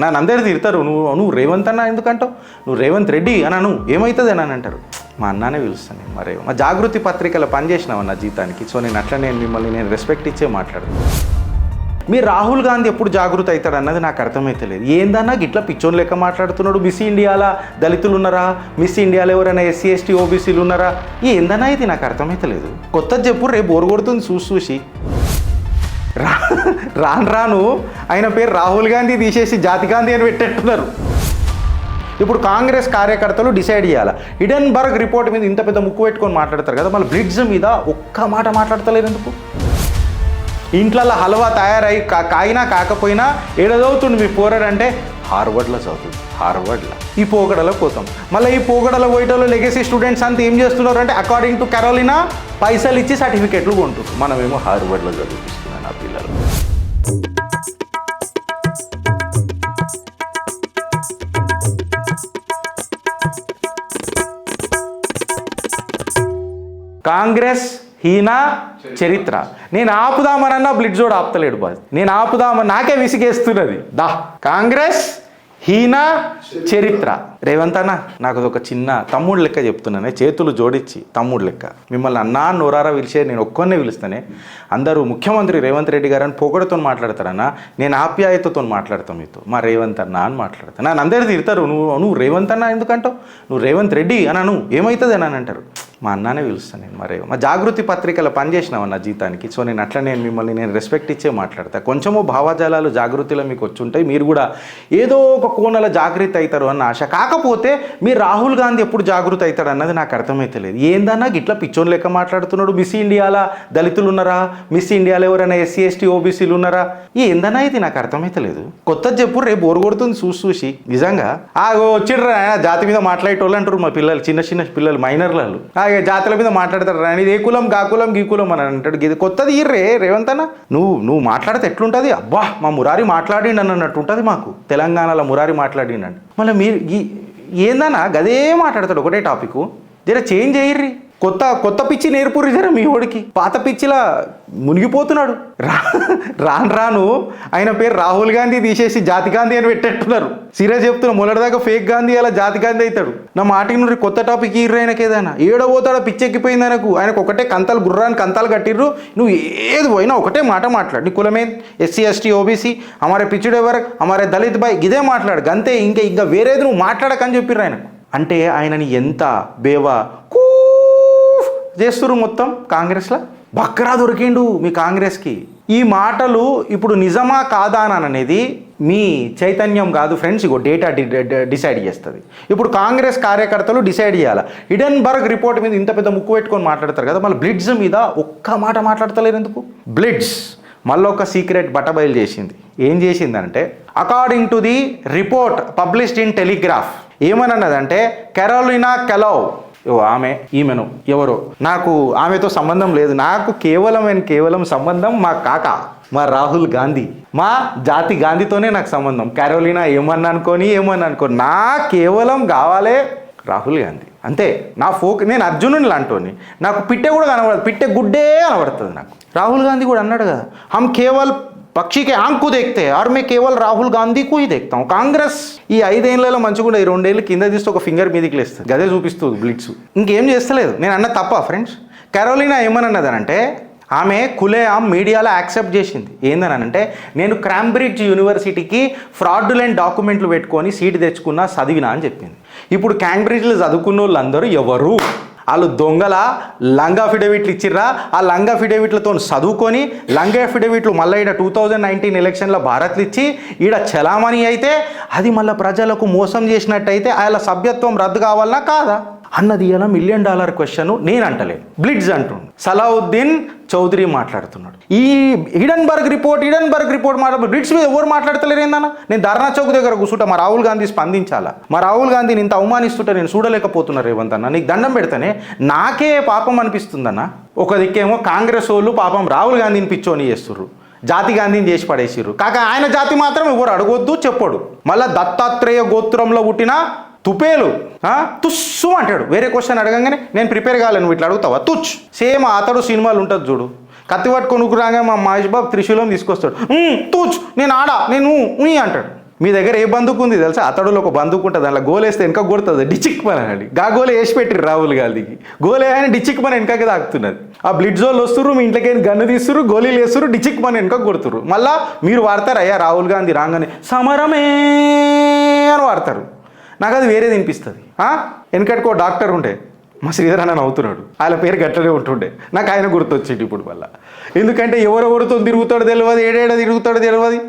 నన్ను అందరు తిడతారు, నువ్వు రేవంత్ అన్న ఎందుకంటావు, నువ్వు రేవంత్ రెడ్డి అన్నాను ఏమవుతుంది అని అంటారు. మా అన్నానే పిలుస్తాను నేను, మరే మా జాగృతి పత్రికలో పనిచేసినావు నా జీతానికి. సో నేను అట్లా మిమ్మల్ని నేను రెస్పెక్ట్ ఇచ్చే మాట్లాడుతాను. మీరు రాహుల్ గాంధీ ఎప్పుడు జాగృతి అవుతాడు అన్నది నాకు అర్థమైతే లేదు. ఏందన్నా గిట్లా పిచ్చోన్ లెక్క మాట్లాడుతున్నాడు. మిస్ ఇండియాలో దళితులు ఉన్నారా, మిస్ ఇండియాలో ఎవరైనా ఎస్సీ ఎస్టీ ఓబీసీలు ఉన్నారా, ఏందన్నా ఇది నాకు అర్థమైతే లేదు. కొత్తది చెప్పు, రేపు బోరు కొడుతుంది చూసి. రాను ఆయన పేరు రాహుల్ గాంధీ తీసేసి జాతి గాంధీ అని పెట్టేట్టున్నారు. ఇప్పుడు కాంగ్రెస్ కార్యకర్తలు డిసైడ్ చేయాలి. హిడెన్బర్గ్ రిపోర్ట్ మీద ఇంత పెద్ద ముక్కు పెట్టుకొని మాట్లాడతారు కదా, మళ్ళీ బ్లిట్జ్ మీద ఒక్క మాట మాట్లాడతలేరు ఎందుకు? ఇంట్లో హల్వా తయారై కాయినా కాకపోయినా ఏడదవుతుంది మీ పోరాడంటే హార్వర్డ్లో చదువుతుంది, హార్వర్డ్లో. ఈ పోగడల కోసం మళ్ళీ ఈ పోగడల పోయేటోళ్ళు లెగసీ స్టూడెంట్స్ అంతా ఏం చేస్తున్నారు అంటే అకార్డింగ్ టు కెరోలినా పైసలు ఇచ్చి సర్టిఫికెట్లు కొంటున్నారు. మనమేమో హార్వర్డ్లో చదివిస్తున్నాను ఆ పిల్లలు. కాంగ్రెస్ హీనా చరిత్ర. నేను ఆపుదామనన్నా బ్లిట్జోడ్ ఆపుతలేడు బాజ్. నేను ఆపుదామని నాకే విసిగేస్తున్నది. కాంగ్రెస్ హీనా చరిత్ర. రేవంత్ అన్న నాకు ఒక చిన్న తమ్ముడు లెక్క చెప్తున్నానే, చేతులు జోడించి తమ్ముడు లెక్క. మిమ్మల్ని అన్నా నోరారా పిలిచే నేను ఒక్కొన్నే పిలుస్తానే. అందరూ ముఖ్యమంత్రి రేవంత్ రెడ్డి గారు అని పొగడతో మాట్లాడతారన్నా, నేను ఆప్యాయతతో మాట్లాడతాను మీతో. మా రేవంత్ అన్న అని మాట్లాడతాను. నన్ను అందరు తిడతారు, నువ్వు రేవంత్ అన్న ఎందుకంటావు, నువ్వు రేవంత్ రెడ్డి అన్నాను ఏమవుతుంది అని అంటారు. మా అన్నానే పిలుస్తాను నేను, మరే మా జాగృతి పత్రికలో పనిచేసినావు నా జీతానికి. సో నేను అట్లా మిమ్మల్ని నేను రెస్పెక్ట్ ఇచ్చే మాట్లాడతాను. కొంచెము భావజాలాలు జాగృతిలో మీకు వచ్చి ఉంటాయి, మీరు కూడా ఏదో ఒక కోణలో జాగృతి అవుతారు అన్న ఆశ. కాకపోతే మీరు రాహుల్ గాంధీ ఎప్పుడు జాగృతి అవుతాడు అన్నది నాకు అర్థమైతే లేదు. ఏందన్నా గిట్లా పిచ్చోన్ లెక్క మాట్లాడుతున్నాడు. మిస్ ఇండియాలో దళితులు ఉన్నారా, మిస్ ఇండియాలో ఎవరైనా ఎస్సీ ఎస్టీ ఓబీసీలు ఉన్నారా, ఏందన్నా ఇది నాకు అర్థమైతే లేదు. కొత్తది చెప్పు, రేపు బోరు కొడుతుంది చూసి. నిజంగా వచ్చిర్రా జాతి మీద మాట్లాడేటోళ్ళు అంటారు మా పిల్లలు, చిన్న పిల్లలు మైనర్లు. జాతుల మీద మాట్లాడతారు రాని, ఇది ఏ కులం గా కులం గీ కులం అని అంటాడు. ఇది కొత్తది రేవంత్ అన్న, నువ్వు మాట్లాడితే ఎట్లుంటుంది, అబ్బా మా మురారి మాట్లాడిండి అన్నట్టు ఉంటుంది మాకు. తెలంగాణలో మురారి మాట్లాడిండి. మళ్ళీ మీరు ఏందన్నా గదే మాట్లాడతాడు ఒకటే టాపిక్. జర చేంజ్ అయ్యిర్రి, కొత్త పిచ్చి నేర్పుర్రి జర మీ ఓడికి. పాత పిచ్చిలా మునిగిపోతున్నాడు. రాను ఆయన పేరు రాహుల్ గాంధీ తీసేసి జాతి గాంధీ అని పెట్టేట్టున్నారు. సీరియస్ చెప్తున్నా, మొదటిదాకా ఫేక్ గాంధీ అలా జాతి గాంధీ అవుతాడు. నా మాటికి నుండి కొత్త టాపిక్ ఇర్రు ఆయనకి. ఏదైనా ఏడబోతాడో పిచ్చెక్కిపోయింది ఆయనకు ఒకటే కంతాలు గుర్రాన్ని కంతాలు కట్టిర్రు. నువ్వు ఏది పోయినా ఒకటే మాట మాట్లాడు. నీ కులమే ఎస్సీ ఎస్టీ ఓబీసీ, అమారే పిచ్చుడు ఎవరు, అమారే దళిత్ బాయ్, ఇదే మాట్లాడు గంతే. ఇంకా వేరేది నువ్వు మాట్లాడకని చెప్పిర్రు ఆయనకు. అంటే ఆయనని ఎంత బేవా చేస్తున్నారు మొత్తం కాంగ్రెస్లో. బక్రా దొరికిండు మీ కాంగ్రెస్కి. ఈ మాటలు ఇప్పుడు నిజమా కాదా అని అనేది మీ చైతన్యం కాదు ఫ్రెండ్స్, ఇగో డేటా డిసైడ్ చేస్తుంది. ఇప్పుడు కాంగ్రెస్ కార్యకర్తలు డిసైడ్ చేయాలి. హిడెన్బర్గ్ రిపోర్ట్ మీద ఇంత పెద్ద ముక్కు పెట్టుకొని మాట్లాడతారు కదా, మళ్ళీ బ్లిట్జ్ మీద ఒక్క మాట మాట్లాడతలేరు ఎందుకు? బ్లిట్జ్ మళ్ళీ ఒక సీక్రెట్ బట్టబయలు చేసింది. ఏం చేసిందంటే, according to the report published in Telegraph ఏమన్నదంటే, కెరోలినా కెలోవ్, ఈమెను ఎవరో, నాకు ఆమెతో సంబంధం లేదు, నాకు కేవలం సంబంధం మా కాక మా రాహుల్ గాంధీ, మా జాతి గాంధీతోనే నాకు సంబంధం. కెరోలినా ఏమన్నా అనుకోని నా కేవలం కావాలే రాహుల్ గాంధీ అంతే. నా నేను అర్జునుని లాంటోని, నాకు పిట్టె కూడా కనబడదు, పిట్టె గుడ్డే కనబడుతుంది నాకు. రాహుల్ గాంధీ కూడా అన్నాడు కదా, హమ్ కేవల్ పక్షి కే ఆంఖ్ को देखते हैं और मैं केवल राहुल गांधी को ही देखता हूँ. కాంగ్రెస్ ఈ 5 ఏళ్లలో మంచిగా ఈ 2 ఏళ్ళు కింద తీస్తే ఒక ఫింగర్ మీదకి లేస్తుంది, గదే చూపిస్తుంది బ్లిట్స్. ఇంకేం చేస్తలేదు. నేను అన్న తప్ప ఫ్రెండ్స్? కెరోలినా ఏమన్నదనంటే, ఆమె కులేఆమ్ మీడియాలో యాక్సెప్ట్ చేసింది. ఏందనంటే, నేను క్యాంబ్రిడ్జ్ యూనివర్సిటీకి ఫ్రాడ్యులెంట్ డాక్యుమెంట్లు పెట్టుకొని సీట్ తెచ్చుకున్నా, చదివినా అని చెప్పింది. ఇప్పుడు క్యాంబ్రిడ్జ్లో చదువుకున్న వాళ్ళందరూ ఎవరు? వాళ్ళు దొంగల లంగ్ అఫిడవిట్లు ఇచ్చిర్రా, ఆ లంగ్ అఫిడవిట్లతో చదువుకొని లంగ్ అఫిడవిట్లు మళ్ళీ ఈడ 2019 ఎలక్షన్లో భారత్లు ఇచ్చి ఈడ చలామణి అయితే అది మళ్ళీ ప్రజలకు మోసం చేసినట్టయితే ఆయన సభ్యత్వం రద్దు కావాలన్నా కాదా అన్నది ఇలా $1 మిలియన్ క్వశ్చన్. నేను అంటలేను, బ్లిట్జ్ అంటుండు. సలావుద్దీన్ చౌదరి మాట్లాడుతున్నాడు. ఈ హిడెన్బర్గ్ రిపోర్ట్ మాట్లాడు బ్లిట్జ్ మీద ఎవరు మాట్లాడతలేరు ఏందన్నా? నేను ధర్నా చౌక్ దగ్గర కూర్చుంటా, మా రాహుల్ గాంధీ స్పందించాలా? మా రాహుల్ గాంధీని ఇంత అవమానిస్తుంటే నేను చూడలేకపోతున్నా రేవంత్ అన్న, నీకు దండం పెడతానే నాకే పాపం అనిపిస్తుందన్న. ఒక దిక్కేమో కాంగ్రెస్ వాళ్ళు పాపం రాహుల్ గాంధీని పిచ్చోని చేస్తుర్రు, జాతి గాంధీని చేసి పడేసిర్రు. కాక ఆయన జాతి మాత్రం ఎవరు అడగొద్దు చెప్పడు. మళ్ళీ దత్తాత్రేయ గోత్రంలో పుట్టిన తుపేలు తుస్సు అంటాడు. వేరే క్వశ్చన్ అడగంగానే నేను ప్రిపేర్ కాలేను, ఇట్లా అడుగుతావా తుచ్. సేమ్ అతడు సినిమాలు ఉంటుంది చూడు, కత్తి పట్టుకొని రాగా మా మహేష్ బాబు త్రిశూలం తీసుకొస్తాడు, తూచ్ నేను ఆడా నేను అంటాడు. మీ దగ్గర ఏ బందుకు ఉంది తెలుసా? అతడులో ఒక బందుకు ఉంటుంది, దాంట్లో గోల్ వేస్తే వెనక కొడుతుంది, డిచిక్ పని అని. గా గోలే వేసి పెట్టిరు రాహుల్ గాంధీకి, గోలే అని డిచిక్ పని వెనకకి తాకుతున్నది. ఆ బ్లిడ్ జోల్ వస్తున్నారు, మీ ఇంట్లోకి గన్ను తీస్తున్నారు, గోళీలు వేస్తున్నారు, డిచిక్ పని వెనక కొడుతున్నారు. మళ్ళీ మీరు వాడతారు అయ్యా రాహుల్ గాంధీ రాగానే సమరమే అని వాడతారు. నాకు అది వేరే తినిపిస్తుంది. వెనకటికో డాక్టర్ ఉండే, మా శ్రీధర్ అన్న నవ్వుతున్నాడు, ఆయన పేరు గట్లనే ఉంటుండే, నాకు ఆయన గుర్తొచ్చింది ఇప్పుడు వల్ల. ఎందుకంటే ఎవరెవరితో తిరుగుతాడో తెలియదు, ఏడేడ తిరుగుతాడో తెలియదు,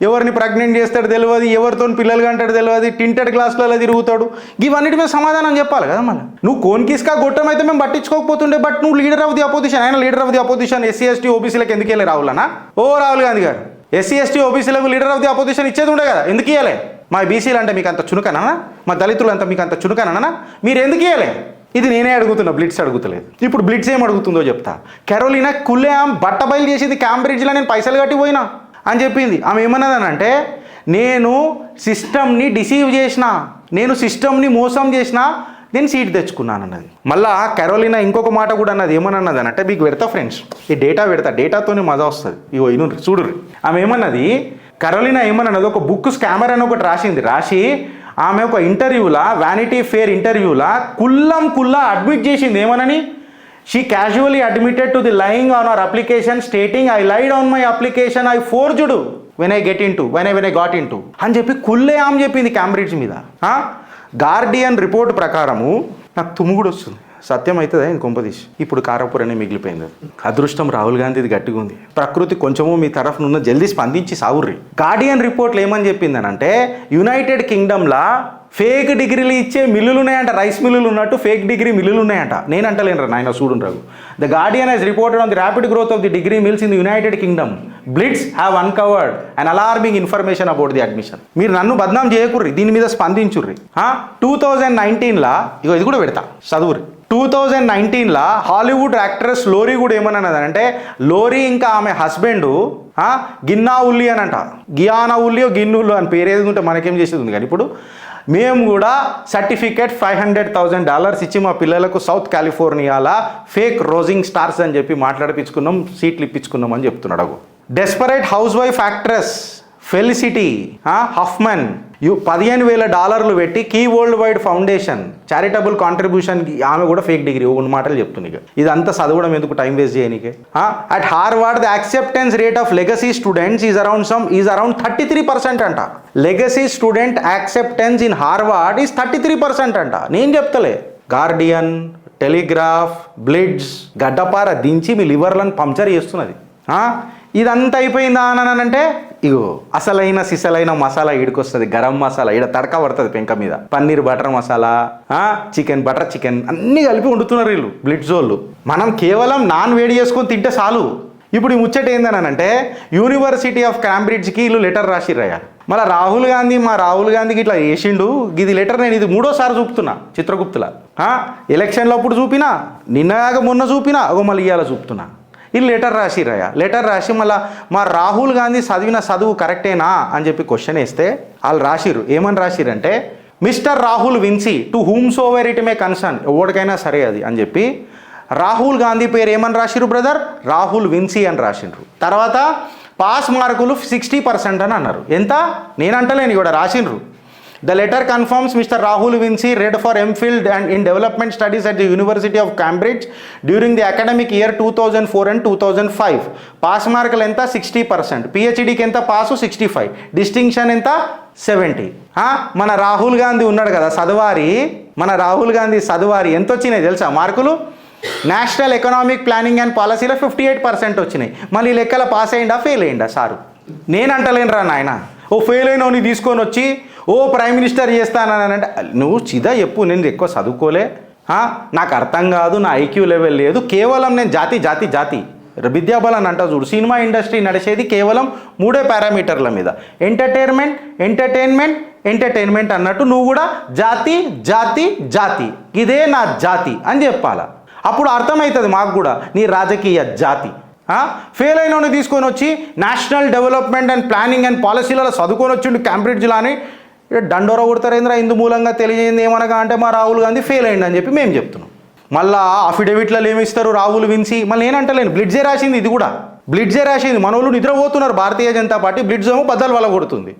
ఎవరిని ప్రెగ్నెంట్ చేస్తాడు తెలియదు, ఎవరితో పిల్లలు కంటాడు తెలియదు, టింటెడ్ గ్లాసులలో తిరుగుతాడు. ఇవన్నిటి మీద సమాధానం చెప్పాలి కదా. మళ్ళీ నువ్వు కోన్కిస్కా గొట్టం అయితే మేము పట్టించుకోకపోతుండే, బట్ నువ్వు లీడర్ ఆఫ్ ది అపోజిషన్, ఆయన leader of the opposition. SC ST ఓబీసీలకు ఎందుకు వెళ్ళి రాహులనా? రాహుల్ గాంధీ గారు ఎస్సీ ఎస్టీ ఓబీసీలకు లీడర్ ఆఫ్ ది అపోజిషన్ ఇచ్చేది ఉండే కదా, ఎందుకు ఇవ్వలే? మా బీసీలు అంటే మీకు అంత చునుకనా? మా దళితులు అంతా మీకు అంత చునుకనా? మీరు ఎందుకు ఇవ్వలే? ఇది నేనే అడుగుతున్నా, బ్లిట్స్ అడుగుతలేదు. ఇప్పుడు బ్లిట్స్ ఏం అడుగుతుందో చెప్తా. కెరోలినా కుల్లేం బట్ట బయలు చేసింది, క్యాంబ్రిడ్జ్లో నేను పైసలు కట్టి పోయినా అని చెప్పింది. ఆమె ఏమన్నదనంటే, నేను సిస్టమ్ని డిసీవ్ చేసిన, నేను సిస్టమ్ని మోసం చేసిన, నేను సీట్ తెచ్చుకున్నాను అన్నది. మళ్ళా కెరోలినా ఇంకొక మాట కూడా అన్నది. ఏమన్నది అంటే, మీకు పెడతా ఫ్రెండ్స్, ఈ డేటా పెడతా, డేటాతోనే మజా వస్తుంది. ఇగో ఇను చూడుర్రి. ఆమె ఏమన్నది, కెరోలినా ఏమన్నది, ఒక బుక్ స్కామర్ అని ఒకటి రాసి ఆమె ఒక ఇంటర్వ్యూలా, వ్యానిటీ ఫేర్ ఇంటర్వ్యూలా కుల్లా అడ్మిట్ చేసింది. ఏమనని, she casually admitted to the lying on our application stating I lied on my application, I forged when I got in to అని చెప్పి కుల్లే ఆమె చెప్పింది క్యాంబ్రిడ్జ్ మీద. గార్డియన్ రిపోర్ట్ ప్రకారము, నాకు తుమ్ముగుడు వస్తుంది, సత్యం అవుతుందా ఇది కొంపదీసి. ఇప్పుడు కారపూరనే మిగిలిపోయింది. అదృష్టం రాహుల్ గాంధీది గట్టిగా ఉంది, ప్రకృతి కొంచెము మీ తరఫునున్న జల్దీ స్పందించి సావుర్రి. గార్డియన్ రిపోర్ట్లు ఏమని చెప్పిందనంటే, యునైటెడ్ కింగ్డమ్లా ఫేక్ డిగ్రీలు ఇచ్చే మిల్లులు ఉన్నాయంట, రైస్ మిల్లులు ఉన్నట్టు ఫేక్ డిగ్రీ మిల్లులు ఉన్నాయంట. నేను అంటలేను నాయన, చూడు Raghu. The Guardian has reported on the rapid growth of the degree mills in the United Kingdom. Blitz have uncovered and alarming information about the admission. మీరు నన్ను బద్నాం చేయకుర్రి, దీని మీద స్పందించుర్రి. 2019లా ఇగో ఇది కూడా పెడతా చదువుర్రి. 2019లా హాలీవుడ్ యాక్ట్రెస్ లోరీ కూడా ఏమన్నదంటే, లోరీ ఇంకా ఆమె హస్బెండ్ గిన్నా ఉల్లి అని అంట, గియానా ఉల్లియో గిన్నుల్లు అని పేరు ఏది ఉంటే మనకేం చేసేది ఉంది. కానీ ఇప్పుడు మేము కూడా సర్టిఫికేట్ $500,000 ఇచ్చి మా పిల్లలకు సౌత్ కాలిఫోర్నియాలో ఫేక్ రోజింగ్ స్టార్స్ అని చెప్పి మాట్లాడిపించుకున్నాం, సీట్లు ఇప్పించుకున్నాం అని చెప్తున్నాడు. Desperate housewife actress Felicity Huffman $15,000 పెట్టి Key worldwide foundation charitable contribution, ఆమె కూడా ఫేక్ డిగ్రీ ఉన్న మాటలు చెప్తుంది. ఇదంతా చదవడం ఎందుకు, టైం వేస్ట్ చేయనీకే. At Harvard the acceptance rate of legacy students is around 33% అంట. Legacy student acceptance in Harvard is 33% అంట. నేను చెప్తలే, గార్డియన్, టెలిగ్రాఫ్, బ్లిడ్స్ గడ్డపార దించి మీ లివర్లను పంక్చర్ చేస్తున్నది. ఇదంతా అయిపోయిందా అని అంటే, ఇగో అసలైన సిసలైన మసాలా ఈడికొస్తుంది, గరం మసాలా. ఈడ తడక పడుతుంది పెంక మీద, paneer butter masala, butter chicken అన్నీ కలిపి వండుతున్నారు వీళ్ళు బ్లిట్జోళ్ళు. మనం కేవలం నాన్ వేడి చేసుకొని తింటే చాలు. ఇప్పుడు ఈ ముచ్చట ఏందని అంటే, యూనివర్సిటీ ఆఫ్ క్యాంబ్రిడ్జ్కి వీళ్ళు లెటర్ రాసిర్రయ్యా. మళ్ళీ రాహుల్ గాంధీకి ఇట్లా చేసిండు. ఇది లెటర్ నేను ఇది 3వ సారి చూపుతున్నా చిత్రగుప్తుల. ఎలక్షన్లో అప్పుడు చూపినా, నిన్నగా మొన్న చూపినా, మళ్ళీ ఇవాళ చూపుతున్నా. వీళ్ళు లెటర్ రాసిరయ్యా. లెటర్ రాసి మళ్ళీ మా రాహుల్ గాంధీ చదివిన చదువు కరెక్టేనా అని చెప్పి క్వశ్చన్ వేస్తే వాళ్ళు రాసిరు. ఏమని రాసిరంటే, Mr Rahul Vinci to whom soever it may concern, ఎవరికైనా సరే అది అని చెప్పి రాహుల్ గాంధీ పేరు ఏమని రాసిరు బ్రదర్, రాహుల్ విన్సీ అని రాసిండ్రు. తర్వాత పాస్ మార్కులు 60% అని అన్నారు. ఎంత నేను అంటలేను, కూడా రాసిండ్రు. The letter confirms Mr. Rahul Vinci read for MPhil and in development studies at the University of Cambridge during the academic year 2004 and 2005. Pass మార్కులు ఎంత 60%, పిహెచ్డికి ఎంత పాసు 65, డిస్టింక్షన్ ఎంత 70. మన రాహుల్ గాంధీ ఉన్నాడు కదా చదవారి, మన రాహుల్ గాంధీ చదవారి ఎంత వచ్చినాయి తెలుసా మార్కులు? నేషనల్ ఎకనామిక్ ప్లానింగ్ అండ్ పాలసీలో 58% వచ్చినాయి. మళ్ళీ లెక్కల పాస్ అయ్యిందా ఫెయిల్ అయ్యిందా సారు? నేను అంటలేనురా నాయన. ఫెయిల్ అయినవి తీసుకొని వచ్చి ప్రైమ్ మినిస్టర్ చేస్తానని అంటే, నువ్వు చిదా చెప్పు, నేను ఎక్కువ చదువుకోలే, నాకు అర్థం కాదు, నా ఐక్యూ లెవెల్ లేదు, కేవలం నేను జాతి విద్యాబలాన్ని అంటా చూడు. సినిమా ఇండస్ట్రీ నడిచేది కేవలం 3 పారామీటర్ల మీద, ఎంటర్టైన్మెంట్ అన్నట్టు నువ్వు కూడా జాతి ఇదే నా జాతి అని చెప్పాలా. అప్పుడు అర్థమవుతుంది మాకు కూడా నీ రాజకీయ జాతి. ఫెయిల్ అయిన తీసుకొని వచ్చి national development and planning and పాలసీలలో చదువుకొని వచ్చిండు క్యాంబ్రిడ్జ్లో అని దండోర కొడతారేంద్ర. ఇందు మూలంగా తెలియజేయండి ఏమనగా అంటే, మా రాహుల్ గాంధీ ఫెయిల్ అయ్యింది అని చెప్పి మేము చెప్తున్నాం. మళ్ళీ అఫిడవిట్లలో ఏమిస్తారు రాహుల్ విన్సీ, మళ్ళీ నేనంటలేను, బ్లిడ్జే రాసింది ఇది కూడా. బ్లిడ్జే రాసింది. మన వాళ్ళు నిద్రపోతున్నారు భారతీయ జనతా పార్టీ, బ్లిడ్జ్ ఏమో బద్దలు వల్ల కొడుతుంది.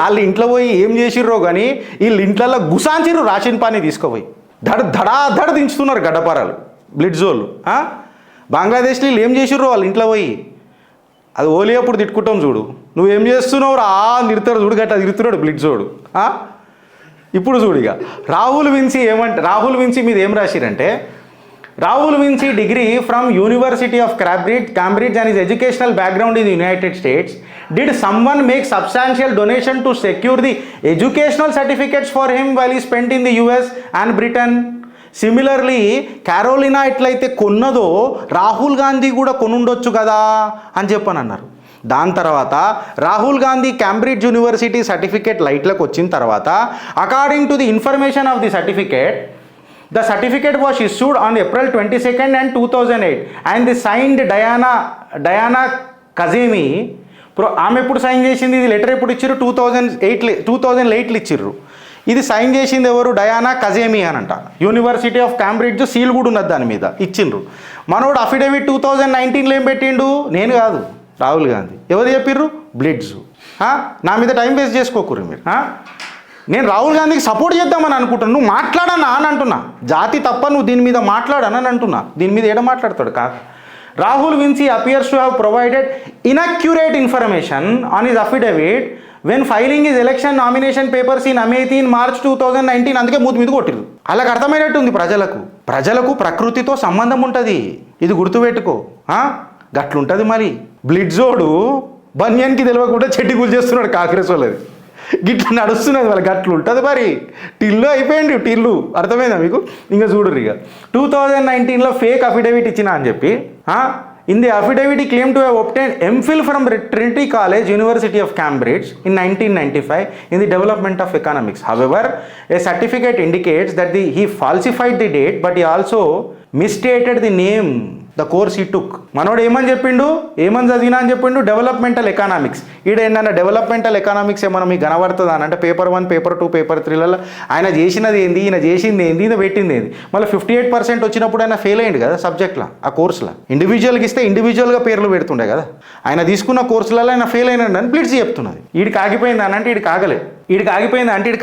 వాళ్ళ ఇంట్లో పోయి ఏం చేసిర్రో కానీ వీళ్ళు ఇంట్లో గుసాంచిర్రు రాసిన పని తీసుకుపోయి ధడ దించుతున్నారు గడ్డపారాలు బ్లిడ్జ్ వాళ్ళు. బంగ్లాదేశ్లో వీళ్ళు ఏం చేసిర్రో వాళ్ళ ఇంట్లో పోయి అది ఓలీ అప్పుడు తిట్టుకుంటాం చూడు, నువ్వేం చేస్తున్నావు రా నిరుతాడు చూడు, గట్ట తిరుగుతున్నాడు బ్లిడ్జ్ వాడు. ఇప్పుడు చూడు ఇక రాహుల్ విన్సీ మీద ఏం రాసిరంటే, Rahul Vinci degree from university of Cambridge and his educational background in the United States. Did someone make substantial donation to secure the educational certificates for him while he spent in the US and Britain? Similarly Carolina ఎట్లయితే కొన్నదో రాహుల్ గాంధీ కూడా కొనుండొచ్చు కదా అని చెప్పనన్నారు. దాని తర్వాత Rahul Gandhi Cambridge university certificate లైట్లకు వచ్చిన తర్వాత according to the information of the certificate, the certificate was issued on April 22nd and 2008 and the signed Diana Kazemi. ఆమె ఎప్పుడు సైన్ చేసింది? ఇది లెటర్ ఎప్పుడు ఇచ్చారు? 2008లో ఇచ్చిర్రు. ఇది సైన్ చేసింది ఎవరు? డయానా కజేమి అని అంట. యూనివర్సిటీ ఆఫ్ క్యాంబ్రిడ్జ్ సీల్ కూడా ఉన్నది దాని మీద, ఇచ్చిండ్రు. మనోడు అఫిడవిట్ 2019లో ఏం పెట్టిండు? నేను కాదు, రాహుల్ గాంధీ. ఎవరు చెప్పిర్రు? బ్లిడ్జ్. నా మీద టైం వేస్ట్ చేసుకోకూరు మీరు. నేను రాహుల్ గాంధీకి సపోర్ట్ చేద్దామని అనుకుంటున్నాను, నువ్వు మాట్లాడనా అని అంటున్నా. జాతి తప్ప నువ్వు దీని మీద మాట్లాడనని అంటున్నా. దీని మీద ఏడ మాట్లాడతాడు కాక. Rahul Vinci appears to have provided inaccurate information on his affidavit when filing his election nomination papers in Amethi in March 2019. అందుకే మూతి మీద కొట్టిరు. అలాగ అర్థమైనట్టుంది ప్రజలకు ప్రకృతితో సంబంధం ఉంటుంది. ఇది గుర్తుపెట్టుకో. గట్లుంటుంది మరి. బ్లిడ్జోడు బన్యన్కి తెలియకుండా చెడ్డి గుల్ చేస్తున్నాడు కాంగ్రెస్ వాళ్ళది. గిట్ల నడుస్తున్నది వాళ్ళ గట్లు ఉంటుంది మరి. టిల్లు అయిపోయింది టిల్లు. అర్థమైందా మీకు? ఇంకా చూడరు ఇక 2019లో ఫేక్ అఫిడవిట్ ఇచ్చిన అని చెప్పి. In the affidavit claim to have obtained MPhil from Trinity College, University of Cambridge in 1995 in the development of economics. However, a certificate indicates that he falsified the date, but he also misstated the name, the course he took. మనోడు ఏమని చదివినా అని చెప్పిండు? Developmental economics. ఈడేందన్న developmental economics ఏమన్నా మీకు కనబడుతుందా అని అంటే పేపర్ 1, పేపర్ 2, పేపర్ 3లలో ఆయన చేసినది ఏంది, ఈయన చేసింది ఏంది, ఈయన పెట్టింది ఏంది. మళ్ళీ 58% వచ్చినప్పుడు ఆయన ఫెయిల్ అయ్యింది కదా సబ్జెక్ట్లో, ఆ కోర్సులో. ఇండివిజువల్కి ఇస్తే ఇండివిజువల్గా పేర్లు పెడుతుండే కదా. ఆయన తీసుకున్న కోర్సులలో ఆయన ఫెయిల్ అయినాడు అని బ్లిడ్జ్ చెప్తున్నది. ఈడికి ఆగిపోయింది అని అంటే ఈడికి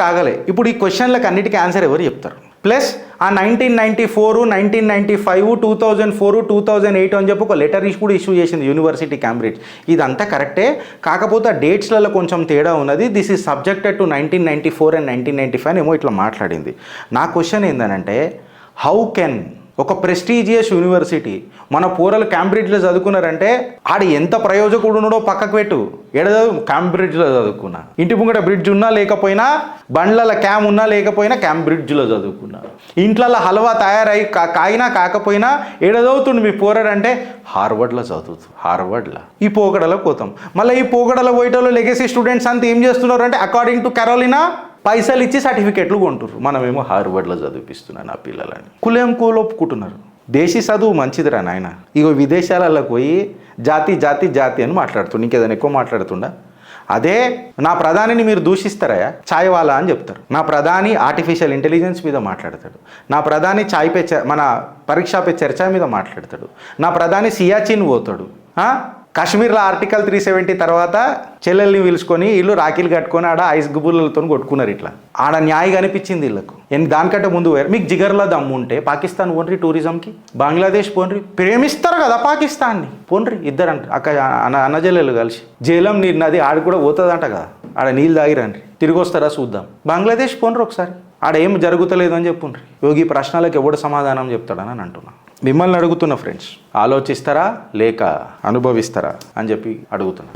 ఆగలే. ఇప్పుడు ఈ క్వశ్చన్లకు అన్నిటికీ ఆన్సర్ ఎవరు చెప్తారు? ప్లస్ ఆ 1994, 1995, 2004, 2008 అని చెప్పి ఒక లెటర్ కూడా ఇష్యూ చేసింది యూనివర్సిటీ క్యాంబ్రిడ్జ్. ఇదంతా కరెక్టే, కాకపోతే ఆ డేట్స్లలో కొంచెం తేడా ఉన్నది. This is subjected to 1994 and 1995 ఏమో ఇట్లా మాట్లాడింది. నా క్వశ్చన్ ఏంటంటే, హౌ కెన్ ఒక ప్రెస్టీజియస్ యూనివర్సిటీ మన పోరలు క్యాంబ్రిడ్జ్లో చదువుకున్నారంటే ఆడ ఎంత ప్రయోజకుడు ఉన్నాడో పక్కకు పెట్టు. క్యాంబ్రిడ్జ్లో చదువుకున్నా, ఇంటి ముంగట బ్రిడ్జ్ ఉన్నా లేకపోయినా, బండ్ల క్యామ్ ఉన్నా లేకపోయినా క్యాంబ్రిడ్జ్లో చదువుకున్నా, ఇంట్లో హల్వా తయారై కాకపోయినా చదువుతుండు మీ పోరాడంటే హార్వర్డ్లో చదువుతుంది. హార్వర్డ్లో ఈ పోకడలో పోతాం. మళ్ళీ ఈ పోకడలో పోయేటోళ్ళు లెగసీ స్టూడెంట్స్ అంతా ఏం చేస్తున్నారు అంటే అకార్డింగ్ టు కెరోలినా పైసలు ఇచ్చి సర్టిఫికెట్లు కొంటున్నారు. మనమేమో హార్వర్డ్లో చదివిపిస్తున్నాను ఆ పిల్లలని. ఒప్పుకుంటున్నారు. దేశీ చదువు మంచిదిరా నాయన. ఇగో విదేశాలలో పోయి జాతి అని మాట్లాడుతుండు. ఇంకేదైనా ఎక్కువ మాట్లాడుతుండా? అదే నా ప్రధానిని మీరు దూషిస్తారా? ఛాయ్ వాలా అని చెప్తారు. నా ప్రధాని ఆర్టిఫిషియల్ ఇంటెలిజెన్స్ మీద మాట్లాడతాడు. నా ప్రధాని ఛాయ్ పే మన పరీక్ష పే చర్చ మీద మాట్లాడతాడు. నా ప్రధాని సియాచిన్ పోతాడు. కాశ్మీర్లో ఆర్టికల్ 370 తర్వాత చెల్లెల్ని పిలుచుకొని వీళ్ళు రాఖీలు కట్టుకొని ఆడ ఐస్ గుబులతో కొట్టుకున్నారు. ఇట్లా ఆడ న్యాయం అనిపించింది వీళ్ళకు. దానికంటే ముందు మీకు జిగర్లో దమ్ము ఉంటే పాకిస్తాన్ పోన్రి, టూరిజంకి బంగ్లాదేశ్ పోన్రి. ప్రేమిస్తారు కదా పాకిస్తాన్ని, పోన్రి ఇద్దరు అన్నజల్లెలు కలిసి. జేలం నీరు నది ఆడ కూడా పోతుందంట కదా, ఆడ నీళ్ళు తాగిరండి, తిరిగి వస్తారా చూద్దాం. బంగ్లాదేశ్ పోన్రి ఒకసారి, ఆడ ఏం జరుగుతలేదు అని చెప్పుండ్రి. యోగి ప్రశ్నలకు ఎవడు సమాధానం చెప్తాడని అంటున్నా. మిమ్మల్ని అడుగుతున్నా ఫ్రెండ్స్, ఆలోచిస్తారా లేక అనుభవిస్తారా అని చెప్పి అడుగుతున్నా.